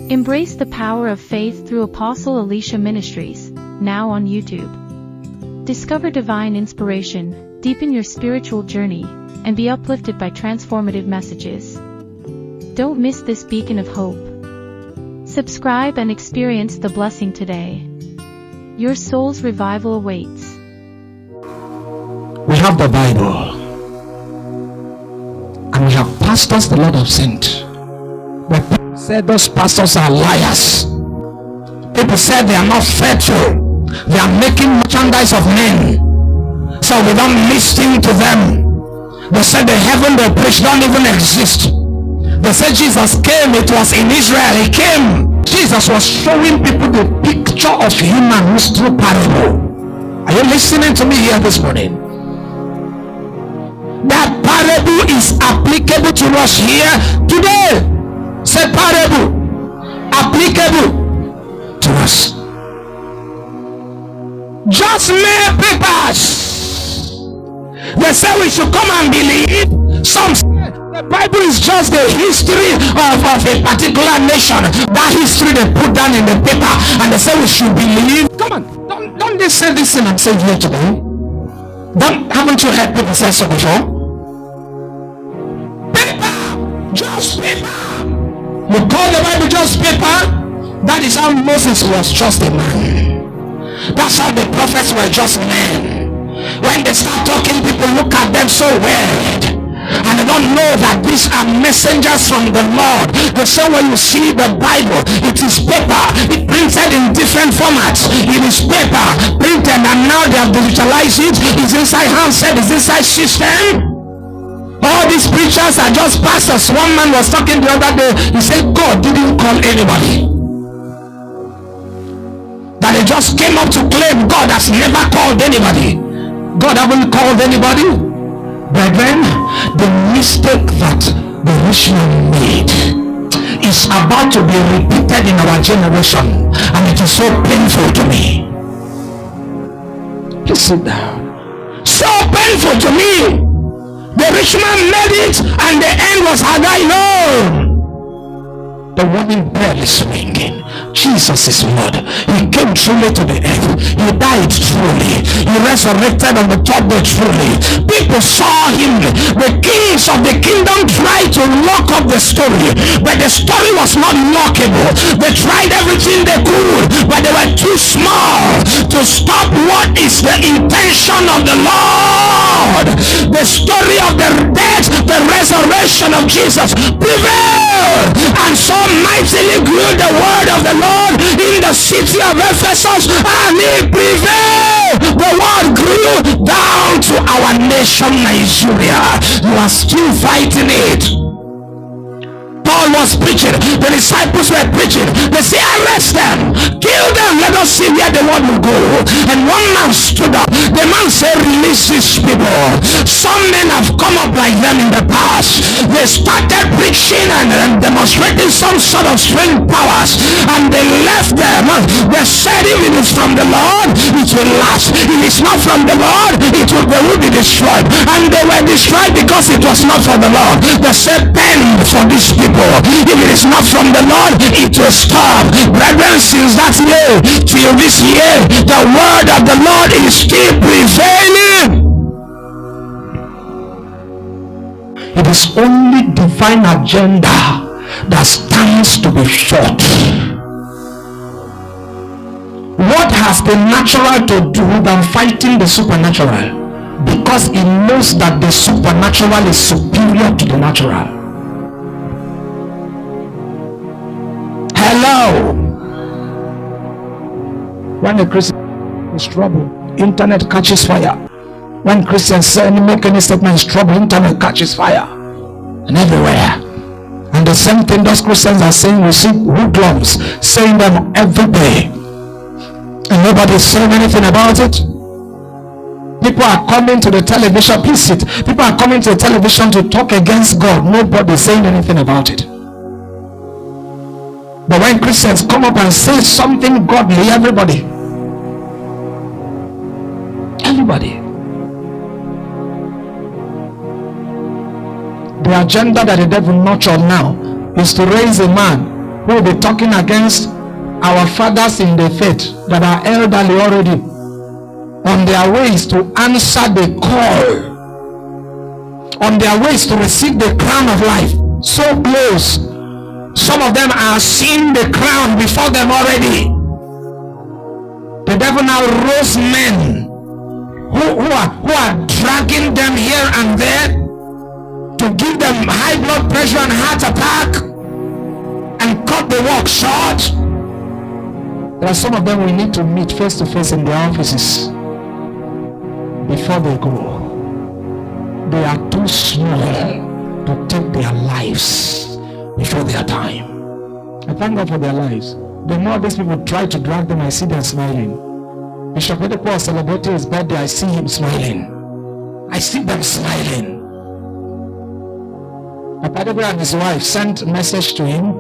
Embrace the power of faith through Apostle Elisha Ministries, now on YouTube. Discover divine inspiration, deepen your spiritual journey, and be uplifted by transformative messages. Don't miss this beacon of hope. Subscribe and experience the blessing today. Your soul's revival awaits. We have the Bible, and we have pastors the Lord have sent. But people said those pastors are liars. People said they are not faithful. They are making merchandise of men, so we don't listen to them. They said the heaven they preach don't even exist. They said Jesus came, it was in Israel, he came. Jesus was showing people the picture of humans through parable. Are you listening to me here this morning? That parable is applicable to us here today. Say parable, applicable to us. Just mere papers. They say we should come and believe. Some say the Bible is just the history of a particular nation. That history they put down in the paper, and they say we should believe. Come on, don't they say this in and say here today? Haven't you heard people say so before? Paper, just paper. You call the Bible just paper? That is how Moses was just a man. That's how the prophets were just men. When they start talking, people look at them so weird, and they don't know that these are messengers from the Lord. The same way you see the Bible, it is paper, it printed in different formats. It is paper printed, and now they have digitalized it. It's inside handset, it's inside system. All these preachers are just pastors. One man was talking the other day, he said God didn't call anybody, that they just came up to claim God has never called anybody. God haven't called anybody. Brethren, the mistake that the rich man made is about to be repeated in our generation, and it is so painful to me. Please sit down. So painful to me. The rich man made it, and the end was Haggai. No, the warning bell is ringing. Jesus is Lord. He came truly to the earth. He died truly. He resurrected on the third day truly. People saw him. The kings of the kingdom tried to lock up the story, but the story was not lockable. They tried everything they could, but they were too small to stop what is the intention of the Lord. The story of the death, the resurrection of Jesus prevailed, and so mightily grew the word of the Lord in the city of Ephesus, and it prevailed. The word grew down to our nation Nigeria. You are still fighting it. Paul was preaching, the disciples were preaching. They say, arrest them, kill them, let us see where the word will go. And one man stood up. The man said, release these people. Some men have come up like them in the past. They started preaching and demonstrating some sort of strange powers, and they left them. They said, if it is from the Lord, it will last. If it's not from the Lord, they will be destroyed. And they were destroyed because it was not from the Lord. They said, bend for these people. If it is not from the Lord, it will stop. Brethren, since that year till this year, the word of the Lord is still prevailing. It is only divine agenda that stands to be fought. What has the natural to do than fighting the supernatural? Because it knows that the supernatural is superior to the natural. Hello. When a Christian is trouble, internet catches fire. When Christians say make any statement is trouble, internet catches fire, and everywhere. And the same thing those Christians are saying, we see hoodlums saying them every day, and nobody is saying anything about it. People are coming to the television. Please sit. People are coming to the television to talk against God. Nobody is saying anything about it. But when Christians come up and say something godly, everybody. The agenda that the devil nurtured now is to raise a man who will be talking against our fathers in the faith that are elderly already, on their ways to answer the call, on their ways to receive the crown of life. So close. Some of them are seeing the crown before them already. The devil now rose men who are dragging them here and there to give them high blood pressure and heart attack and cut the work short. There are some of them we need to meet face to face in their offices before they go. They are too small to take their lives before their time. I thank God for their lives. The more these people try to drag them, I see them smiling. Bishop Oyedepo celebrating his birthday, I see him smiling. I see them smiling. Oyedepo and his wife sent a message to him,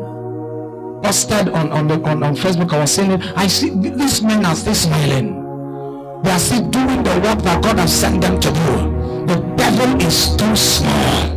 posted on Facebook. I was saying it. I see these men are still smiling. They are still doing the work that God has sent them to do. The devil is too small